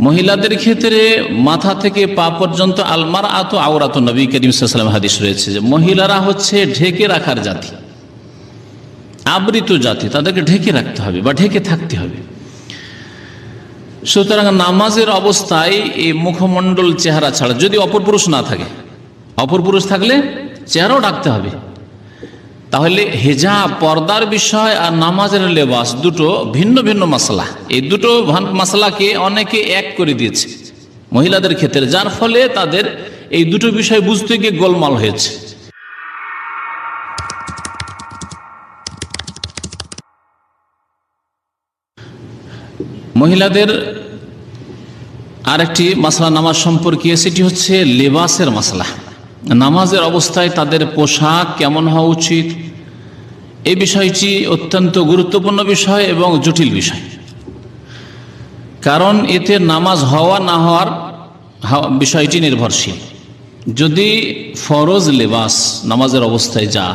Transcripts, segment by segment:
মহিলাদের ক্ষেত্রে মাথা থেকে পা পর্যন্ত আলমার আত আওরাত, নবী করিম সাল্লাল্লাহু আলাইহি ওয়াসাল্লাম হাদিস রয়েছে যে মহিলারা হচ্ছে ঢেকে রাখার জাতি, আবৃত জাতি, তাদেরকে ঢেকে রাখতে হবে বা ঢেকে থাকতে হবে। সুতরাং নামাজের অবস্থায় এই মুখমণ্ডল চেহারা ছাড়া, যদি অপর পুরুষ না থাকে, অপর পুরুষ থাকলে চেহারাও ঢাকতে হবে। তাহলে হিজাব, পর্দার বিষয় আর নামাজের লেবাস দুটো ভিন্ন ভিন্ন মাসলা। এই দুটো মাসলাকে অনেকে এক করে দিয়েছে মহিলাদের ক্ষেত্রে, যার ফলে তাদের এই দুটো বিষয় বুঝতে গিয়ে গোলমাল হয়েছে। মহিলাদের আরেকটি মাসলা নামাজ সম্পর্কে, সেটি হচ্ছে লেবাসের মাসলা। নামাজের অবস্থায় তাদের পোশাক কেমন হওয়া উচিত, এই বিষয়টি অত্যন্ত গুরুত্বপূর্ণ বিষয় এবং জটিল বিষয়। কারণ এতে নামাজ হওয়া না হওয়ার বিষয়টি নির্ভরশীল। যদি ফরজ লেবাস নামাজের অবস্থায় যা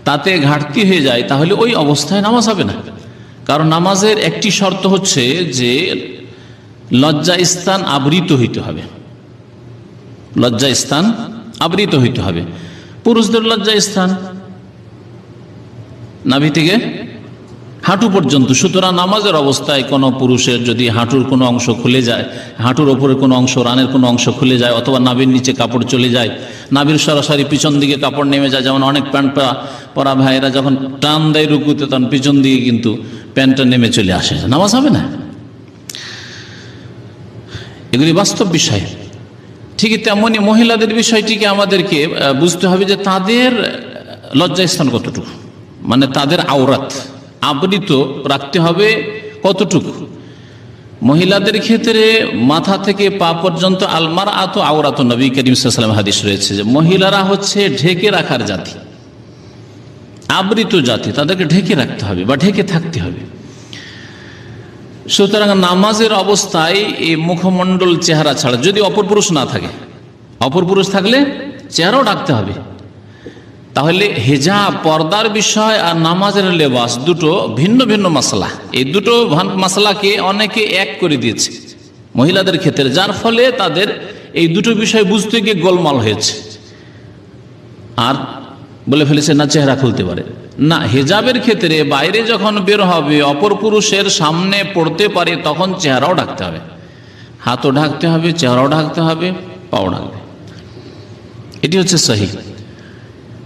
তাতে ঘাটতি হয়ে যায়, তাহলে ওই অবস্থায় নামাজ হবে না। কারণ নামাজের একটি শর্ত হচ্ছে যে লজ্জা স্থান আবৃত হইতে হবে, লজ্জা স্থান আবৃত হইতে হবে। পুরুষদের লজ্জা স্থান নাভি থেকে হাঁটু পর্যন্ত। সুতরাং নামাজের অবস্থায় কোনো পুরুষের যদি হাঁটুর কোনো অংশ খুলে যায়, হাঁটুর ওপরে কোনো অংশ, রানের কোনো অংশ খুলে যায়, অথবা নাভির নিচে কাপড় চলে যায়, নাভির সরাসরি পিছন দিকে কাপড় নেমে যায়, যেমন অনেক প্যান্ট পরা ভাইয়েরা যখন টান দেয় রুকুতে, তখন পিছন দিকে কিন্তু প্যান্টটা নেমে চলে আসে, নামাজ হবে না। এগুলি বাস্তব বিষয়। ঠিকই তেমনই মহিলাদের বিষয়টিকে আমাদেরকে বুঝতে হবে যে তাদের লজ্জাস্থান কতটুকু, মানে তাদের আওরাত আবৃত রাখতে হবে কতটুকু। মহিলাদের ক্ষেত্রে মাথা থেকে পা পর্যন্ত আলমার আত আওরাত, নবী করিম সাল্লাল্লাহু আলাইহি ওয়াসাল্লাম হাদিস রয়েছে যে মহিলারা হচ্ছে ঢেকে রাখার জাতি, আবৃত জাতি, তাদেরকে ঢেকে রাখতে হবে বা ঢেকে থাকতে হবে। সুতরাং নামাজের অবস্থায় এই মুখমণ্ডল চেহারা ছাড়া, যদি অপর পুরুষ না থাকে, অপর পুরুষ থাকলে চেহারাও ঢাকতে হবে। তাহলে হিজাব, পর্দার বিষয় আর নামাজের লেবাস দুটো ভিন্ন ভিন্ন মাসলা। এই দুটো মাসলাকে অনেকে এক করে দিয়েছে মহিলাদের ক্ষেত্রে, যার ফলে তাদের এই দুটো বিষয় বুঝতে গিয়ে গোলমাল হয়েছে। আর বলে ফেলেছে না চেহারা খুলতে পারে না। হিজাবের ক্ষেত্রে বাইরে যখন বের হবে, অপর পুরুষের সামনে পড়তে পারে, তখন চেহারাও ঢাকতে হবে, হাতও ঢাকতে হবে, চেহারাও ঢাকতে হবে, পাও ঢাকবে। এটি হচ্ছে সহিহ।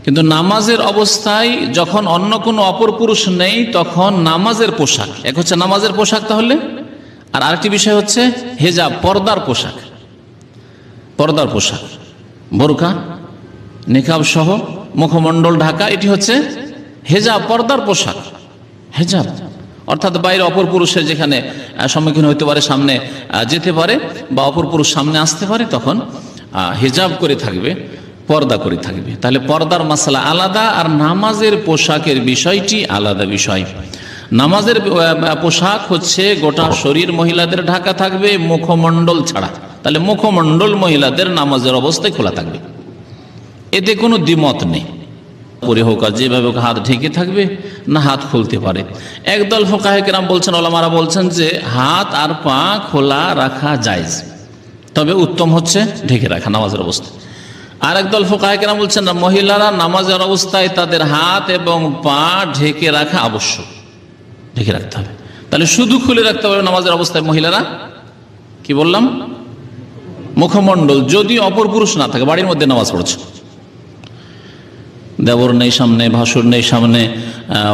কিন্তু নামাজের অবস্থায় যখন অন্য কোনো অপর পুরুষ নেই, তখন নামাজের পোশাক, এক হচ্ছে নামাজের পোশাক তাহলে, আর আরেকটি বিষয় হচ্ছে হিজাব, পর্দার পোশাক। পর্দার পোশাক, বোরকা, নিকাব সহ মুখমণ্ডল ঢাকা, এটি হচ্ছে হিজাব, পর্দার পোশাক। হিজাব অর্থাৎ বাইরে অপর পুরুষের যেখানে সম্মুখীন হইতে পারে, সামনে যেতে পারে, বা অপর পুরুষ সামনে আসতে পারে, তখন হিজাব করে থাকবে, পর্দা করে থাকবে। তাহলে পর্দার মাসলা আলাদা, আর নামাজের পোশাকের বিষয়টি আলাদা বিষয়। নামাজের পোশাক হচ্ছে গোটা শরীর মহিলাদের ঢাকা থাকবে, মুখমণ্ডল ছাড়া। তাহলে মুখমণ্ডল মহিলাদের নামাজের অবস্থায় খোলা থাকবে, এতে কোনো দ্বিমত নেই। পরে হোক আর যেভাবে হাত ঢেকে থাকবে, না হাত খুলতে পারে। একদল ফুকাহে কেরাম বলছেন, ওলামারা বলছেন যে হাত আর পা খোলা রাখা জায়েজ, তবে উত্তম হচ্ছে ঢেকে রাখা নামাজের অবস্থায়। আর একদল ফুকাহে কেরাম বলছেন না, মহিলারা নামাজের অবস্থায় তাদের হাত এবং পা ঢেকে রাখা আবশ্যক, ঢেকে রাখতে হবে। তাহলে শুধু খুলে রাখতে হবে নামাজের অবস্থায় মহিলারা, কি বললাম, মুখমণ্ডল, যদি অপর পুরুষ না থাকে, বাড়ির মধ্যে নামাজ পড়ছে, দেবর নেই সামনে, ভাসুর নেই সামনে,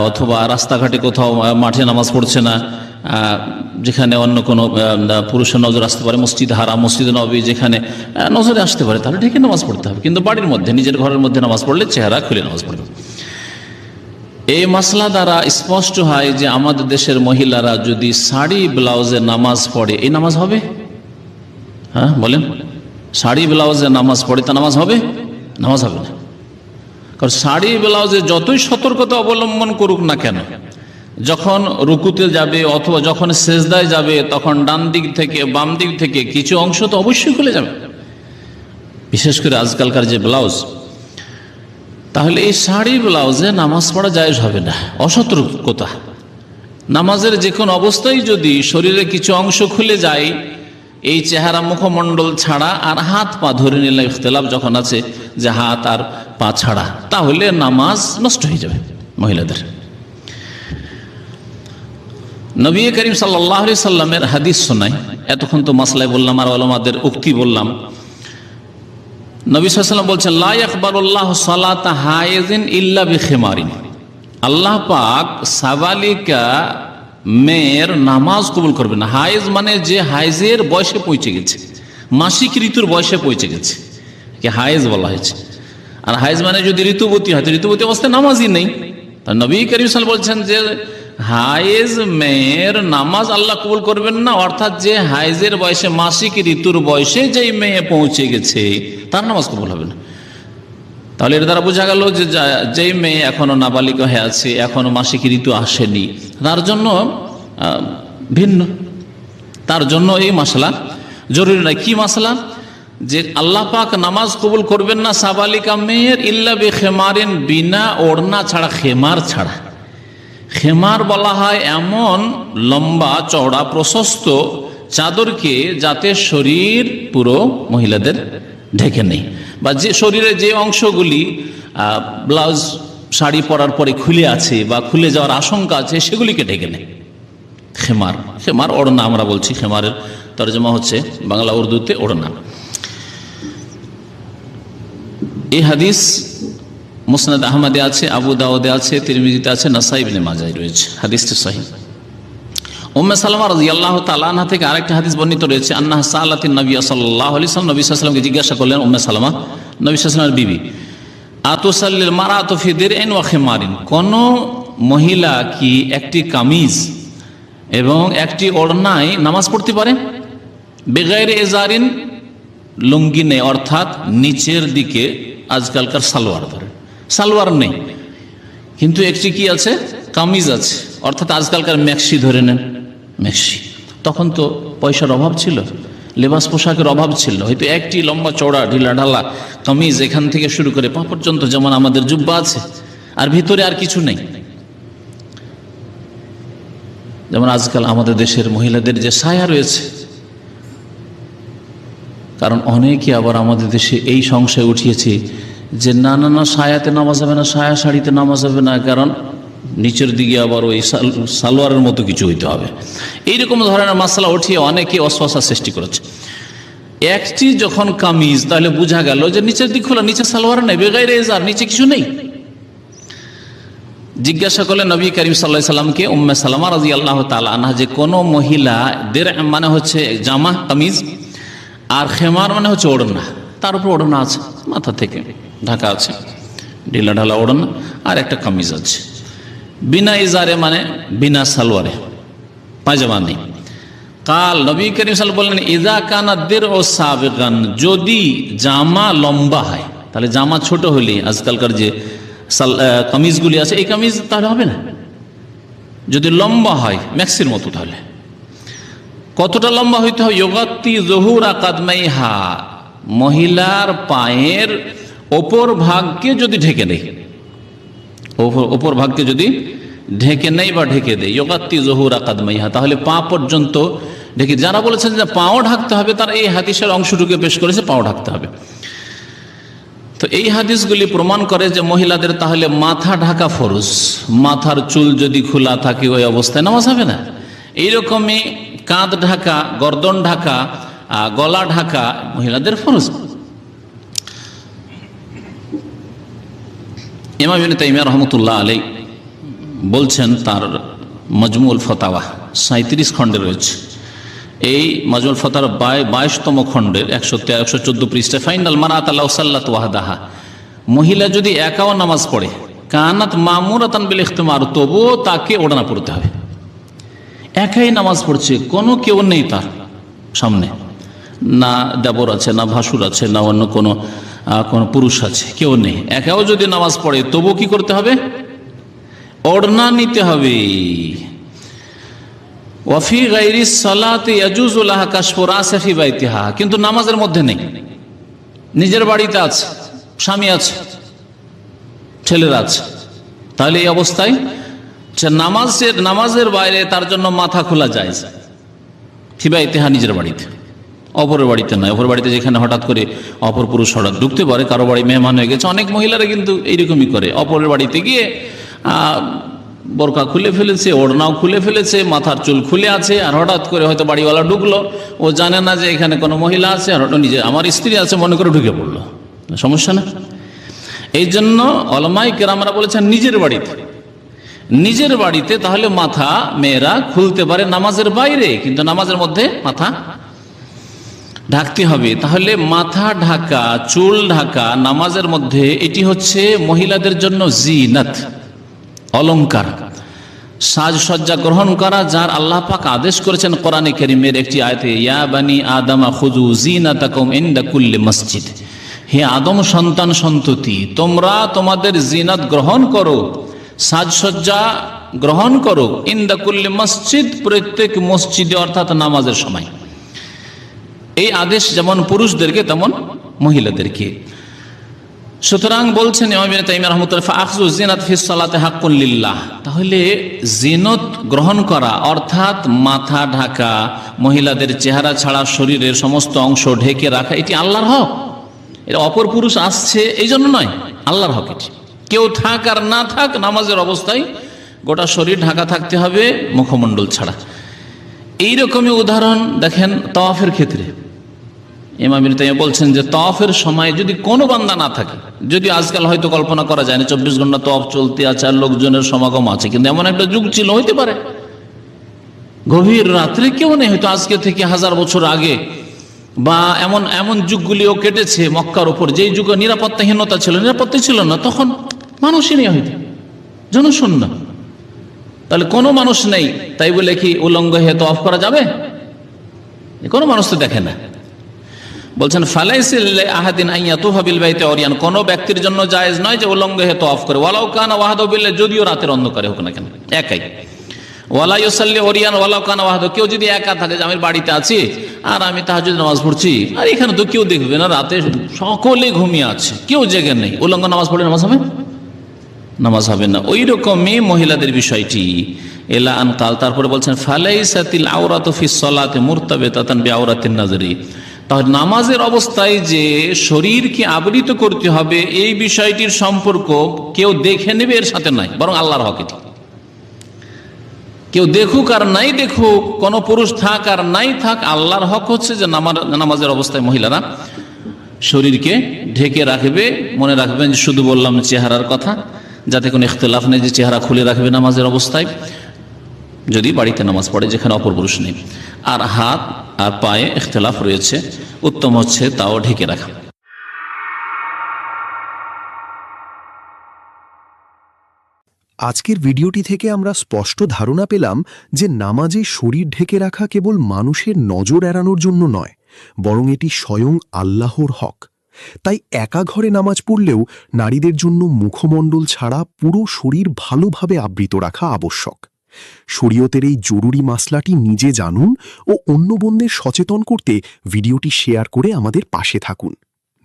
অথবা রাস্তাঘাটে কোথাও মাঠে নামাজ পড়ছে না, যেখানে অন্য কোনো পুরুষের নজর আসতে পারে, মসজিদ হারাম, মসজিদ নবী যেখানে নজরে আসতে পারে, তাহলে ঢেকে নামাজ পড়তে হবে। কিন্তু বাড়ির মধ্যে, নিজের ঘরের মধ্যে নামাজ পড়লে চেহারা খুলে নামাজ পড়বে। এই মাসলা দ্বারা স্পষ্ট হয় যে আমাদের দেশের মহিলারা যদি শাড়ি ব্লাউজে নামাজ পড়ে, এই নামাজ হবে? হ্যাঁ বলেন, শাড়ি ব্লাউজে নামাজ পড়ে তা নামাজ হবে? নামাজ হবে না। কারণ শাড়ি ব্লাউজে যতই সতর্কতা অবলম্বন করুক না কেন, যখন রুকুতে যাবে অথবা যখন সেজদায় যাবে, তখন ডান দিক থেকে বাম দিক থেকে কিছু অংশ তো অবশ্যই খুলে যাবে, বিশেষ করে আজকালকার যে ব্লাউজ। তাহলে এই শাড়ি ব্লাউজে নামাজ পড়া জায়েজ হবে না, অসতর্কতা। নামাজের যে কোনো অবস্থায় যদি শরীরে কিছু অংশ খুলে যায়, এই চেহারা মুখমণ্ডল ছাড়া আর হাত পা ধরে নিলে ইখতিলাফ যখন আছে যে হাত আর পা ছাড়া, তাহলে নামাজ নষ্ট হয়ে যাবে মহিলাদের। নবী করিম সাল্লাল্লাহু আলাইহি সাল্লামের হাদিস শোনাই, এতক্ষণ তো মাসলাই বললাম আর উলামাদের উক্তি বললাম। নবী সাল্লাল্লাহু আলাইহি ওয়াসাল্লাম বলছেন, লা ইয়াকবালুল্লাহু সালাতা হায়েজিন ইল্লা বিখিমারিন, আল্লাহ পাক সাবালিকা মেয়ের নামাজ কবুল করবে না। হায়েজ মানে যে হায়েজের বয়সে পৌঁছে গেছে, মাসিক ঋতুর বয়সে পৌঁছে গেছে, কি হায়েজ বলা হয়েছে। আর হায়েজ মানে যদি ঋতুবতী হয়, ঋতুবতী অবস্থায় নামাজই নেই। তার নবী করিম সাল্লাল্লাহু আলাইহি ওয়াসাল্লাম বলছেন যে হায়েজ মেয়ের নামাজ আল্লাহ কবুল করবেন না, অর্থাৎ যে হায়েজের বয়সে মাসিক ঋতুর বয়সে যেই মেয়ে পৌঁছে গেছে তার নামাজ কবুল হবে না। তাহলে এর দ্বারা বোঝা গেল যে যেই মেয়ে এখনো নাবালিকা হয়ে আছে, এখনো মাসিক ঋতু আসেনি, তার জন্য ভিন্ন, তার জন্য এই মাসলা জরুরি নয়। কি মাসলা? যে আল্লাহ পাক নামাজ কবুল করবেন না সাবালিকা মেয়ের ইল্লা বিখিমারিন, বিনা ওড়না ছাড়া, খেমার ছাড়া। খেমার বলা হয় এমন লম্বা চওড়া প্রশস্ত চাদরকে যাতে শরীর পুরো মহিলাদের ঢেকে নেই, বা যে শরীরের যে অংশগুলি ব্লাউজ শাড়ি পরার পরে খুলে আছে বা খুলে যাওয়ার আশঙ্কা আছে সেগুলিকে ঢেকে নেই। খেমার, খেমার ওড়না আমরা বলছি, খেমারের তরজমা হচ্ছে বাংলা উর্দুতে ওড়না। এই হাদিস মুসনাদ আহমদে আছে, আবু দাউদে আছে, তিরমিজিতে আছে, নাসাই ইবনে মাজায় রয়েছে, হাদিসটি সহিহ। উম্মে সালামা রাদিয়াল্লাহু তাআলা আনহা থেকে আরেকটা হাদিস বর্ণিত রয়েছে, আন্নাহা সালাতিন নবী সাল্লাল্লাহু আলাইহি ওয়াসাল্লাম, নবী সাল্লাল্লাহু আলাইহি ওয়াসাল্লামকে জিজ্ঞাসা করলেন উম্মে সালামা, নবী সাল্লাল্লাহু আলাইহি ওয়াসাল্লামের বিবি, আতুসাল্লিল মারাতু ফি দিরইন ওয়া খিমারিন, কোন মহিলা কি একটি কামিজ এবং একটি ওড়নায় নামাজ পড়তে পারে? বেগাইরে এজারিন, লুঙ্গি নেই, অর্থাৎ নিচের দিকে আজকালকার সালোয়ার ধরে, সালোয়ার নেই কিন্তু একটি কি আছে, কামিজ আছে, অর্থাৎ আজকালকার ম্যাক্সি ধরে নেন, ম্যাক্সি। তখন তো পয়সার অভাব ছিল, লেবাস পোশাকের অভাব ছিল, হয়তো একটি লম্বা চওড়া ঢিলা ঢালা কামিজ এখান থেকে শুরু করে পা পর্যন্ত, যেমন আমাদের জুব্বা আছে, আর ভিতরে আর কিছু নেই। যেমন আজকাল আমাদের দেশের মহিলাদের যে সায়া রয়েছে, কারণ অনেকে আবার আমাদের দেশে এই সংশয় উঠিয়েছে যে না না না, সায়াতে নামাজ হবে না, সায়া শাড়িতে নামাজ হবে না, কারণ নিচের দিকে আবার ওই সালোয়ারের মতো কিছু হইতে হবে। এইরকম ধরনের মাসলা উঠিয়ে অনেকে অস্বস্তা সৃষ্টি করেছে। একটি যখন কামিজ, তাহলে বোঝা গেল যে নিচের দিক খোলা, নিচে সালোয়ার নেই, বেগাইরে এজার, নিচে কিছু নেই। জিজ্ঞাসা করলেন নবী করিম সাল্লাল্লাহু আলাইহি সাল্লামকে উম্মে সালামা রাদিয়াল্লাহু তাআলা আনহা যে কোন মহিলা, দের মানে হচ্ছে জামা কামিজ, আর খেমার মানে হচ্ছে ওড়না, তার উপর ওড়না আছে, মাথা থেকে ঢাকা আছে, ঢিলা ঢালা ওড়না, আর একটা কামিজ আছে, বিনা ইজারে মানে বিনা সালোয়ারে, পায়জামা নেই। কাল নবী করিম সাল্লাল্লাহু আলাইহি ওয়াসাল্লাম বললেন, ইযা কানা দিরউ সাবিগান, যদি জামা লম্বা হয়, তাহলে জামা ছোট হলে আজকালকার যে কামিজগুলি আছে এই কামিজ তাহলে হবে না, যদি লম্বা হয় ম্যাক্সির মতো, তাহলে কতটা লম্বা হইতে হয়? ইউগাত্তি যুহুরা কাদমাইহা, মহিলার পায়ের ওপর ভাগকে যদি ঢেকে দেয়, ওপর ভাগকে যদি ঢেকে নেই বা ঢেকে দেয়, ইউগাত্তি যুহুরা কাদমাইহা, তাহলে পা পর্যন্ত ঢেকে। যারা বলেছেন যে পাও ঢাকতে হবে, তারা এই হাদিসের অংশটুকু পেশ করেছে, পাও ঢাকতে হবে। তো এই হাদিসগুলি প্রমাণ করে যে মহিলাদের তাহলে মাথা ঢাকা ফরজ, মাথার চুল যদি খোলা থাকে ওই অবস্থায় নামাজ হবে না। এইরকমই কাঁধ ঢাকা, গর্দন ঢাকা, গলা ঢাকা মহিলাদের ফরজ। ইমাম ইবনে তাইমিয়া রাহমাতুল্লাহ আলাইহি বলছেন, তার মজমুল ফতাওয়া 37 খণ্ডে রয়েছে, এই মাজমুল ফতাওয়ার 22তম খণ্ডের 114 পৃষ্ঠা, ফাইনাল মারাত আল্লাহ সাল্লাত ওয়াহদাহা, মহিলা যদি একাও নামাজ পড়ে, কানাত মামুরাতান বিল ইখতিমার, তবুও তাকে ওড়না পড়তে হবে। একাই নামাজ পড়ছে, কোনো কেউ নেই তার সামনে, না দেবর আছে, না ভাসুর আছে, না অন্য কোনো পুরুষ আছে, কেউ নেই, একাও যদি নামাজ পড়ে তবু কি করতে হবে? ওড়না নিতে হবে। ওয়াফি গায়রি সালাতি ইয়াজুজু লাহা কাশফু রাসি ফি বাইতিহা, কিন্তু নামাজের মধ্যে নেই, নিজের বাড়িতে আছে, স্বামী আছে, ছেলেরা আছে, তাহলে এই অবস্থায় নামাজের বাইরে তার জন্য মাথা খোলা যায় ফি বাইতিহা, নিজের বাড়িতে। অপরের বাড়িতে নয়। অপর বাড়িতে যেখানে হঠাৎ করে অপর পুরুষ হঠাৎ ঢুকতে পারে, কারো বাড়ি মেহমান হয়ে গেছে, অনেক মহিলারা কিন্তু এইরকমই করে। অপরের বাড়িতে গিয়ে বোরকা খুলে ফেলেছে, ওড়নাও খুলে ফেলেছে, মাথার চুল খুলে আছে, আর হঠাৎ করে হয়তো বাড়িওয়ালা ঢুকলো, ও জানে না যে এখানে কোনো মহিলা আছে, আর হঠাৎ নিজে আমার স্ত্রী আছে মনে করে ঢুকে পড়লো, সমস্যা না? এই জন্য ওলামায়ে কেরামরা বলেছেন নিজের বাড়িতে তাহলে মাথা মেয়েরা খুলতে পারে নামাজের বাইরে, কিন্তু নামাজের মধ্যে মাথা ঢাকতে হবে। তাহলে মাথা ঢাকা, চুল ঢাকা নামাজের মধ্যে এটি হচ্ছে মহিলাদের জন্য জিনাত, অলংকার, সাজসজ্জা গ্রহণ করা, যার আল্লাহ পাক আদেশ করেছেন কোরআনে কারীমের একটি আয়াতে, ইয়া বানি আদম খুযু জিনাতাকুম ইনদা কুল্লি মসজিদ, হে আদম সন্তান সন্ততি, তোমরা তোমাদের জিনাত গ্রহণ করো, সাজসজ্জা গ্রহণ করো, ইনদা কুল্লি মসজিদ, প্রত্যেক মসজিদে, অর্থাৎ নামাজের সময়। এই আদেশ যেমন পুরুষদেরকে তেমন মহিলাদেরকে। সুতরাং বলছেন ইমাম ইবনে তাইমিয়া রাহমাতুল্লাহ, ফাআখযু জিনাত ফিস সালাতি হাক্কুন লিল্লাহ, তাহলে জিনত গ্রহণ করা অর্থাৎ মাথা ঢাকা, মহিলাদের চেহারা ছাড়া শরীরের সমস্ত অংশ ঢেকে রাখা, এটি আল্লাহর হক। এটা অপর পুরুষ আসছে এই জন্য নয়, আল্লাহর হক এটি। কেউ থাক আর না থাক, নামাজের অবস্থায় গোটা শরীর ঢাকা থাকতে হবে মুখমণ্ডল ছাড়া। এইরকমই উদাহরণ দেখেন তাওয়াফের ক্ষেত্রে। ইমাম ইবনে তাইমিয়া বলছেন যে তাওয়াফের সময় যদি কোনো বান্দা না থাকে, যদি আজকাল হয়তো কল্পনা করা যায় না 24 ঘন্টা তাওয়াফ চলতে আছে আর লোকজনের সমাগম আছে, কিন্তু এমন একটা যুগ ছিল, হইতে পারে গভীর রাত্রে কেউ নেই, হয়তো আজকে থেকে 1000 বছর আগে, বা এমন যুগগুলিও কেটেছে মক্কার উপর, যেই যুগে নিরাপত্তাহীনতা ছিল, নিরাপত্তা ছিল না, তখন মানুষই নেই, হয়তো জনশূন্য। তাহলে কোনো মানুষ নেই তাই বলে কি উলঙ্গ হয়ে তাওয়াফ করা যাবে? কোনো মানুষ তো দেখে না। বলছেন ফালাইসা লিআহাদিন আন ইয়াতুফা বিল বাইতি উরিয়ান, কোনো ব্যক্তির জন্য জায়েজ নয় যে উলঙ্গ হয়ে তাওয়াফ করে, ওয়ালাউ কানা ওয়াহদাহু বিল্লাইল, যদিও রাতের অন্ধকারে হোক না কেন, একাই। ওয়ালা ইউসাল্লি উরিয়ান ওয়ালাউ কানা ওয়াহদাহু, কেউ যদি একা থাকে, যে আমি বাড়িতে আছি আর আমি তাহাজ্জুদ নামাজ পড়ছি, আর এখানে তো কেউ দেখবে না, রাতে সকলে ঘুমিয়ে আছে, কেউ জেগে নেই, উলঙ্গ নামাজ পড়ে নামাজ হবে? নামাজ হবে না। ওই রকমই মহিলাদের বিষয়টি। এলা আন কাল, তারপরে বলছেন ফালাইসাতিল আওরাতু ফিস সালাতি মুরতাবিতাতান বিআওরাতিন নাজরি, তাহলে নামাজের অবস্থায় যে শরীরকে আবৃত করতে হবে এই বিষয়টির সম্পর্ক কেউ দেখে নেবে এর সাথে নাই, বরং আল্লাহর হক এটি। কেউ দেখুক আর নাই দেখুক, কোন পুরুষ থাক আর নাই থাক, আল্লাহর হক হচ্ছে যে নামাজের অবস্থায় মহিলারা শরীরকে ঢেকে রাখবে। মনে রাখবেন যে শুধু বললাম চেহারার কথা, যাতে কোনো ইখতিলাফ নেই যে চেহারা খুলে রাখবে নামাজের অবস্থায়, যদি বাড়িতে নামাজ পড়ে যেখানে অপর পুরুষ নেই। আর হাত আর পায়ে ইখতিলাফ রয়েছে, উত্তম হচ্ছে তাও ঢেকে রাখা। আজকের ভিডিওটি থেকে আমরা স্পষ্ট ধারণা পেলাম যে নামাজে শরীর ঢেকে রাখা কেবল মানুষের নজর এড়ানোর জন্য নয়, বরং এটি স্বয়ং আল্লাহর হক। তাই একা ঘরে নামাজ পড়লেও নারীদের জন্য মুখমণ্ডল ছাড়া পুরো শরীর ভালোভাবে আবৃত রাখা আবশ্যক। শরীয়তের এই জরুরি মাসলাটি নিজে জানুন ও অন্য বোনদের সচেতন করতে ভিডিওটি শেয়ার করে আমাদের পাশে থাকুন।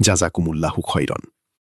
জাযাকুমুল্লাহু খৈরন।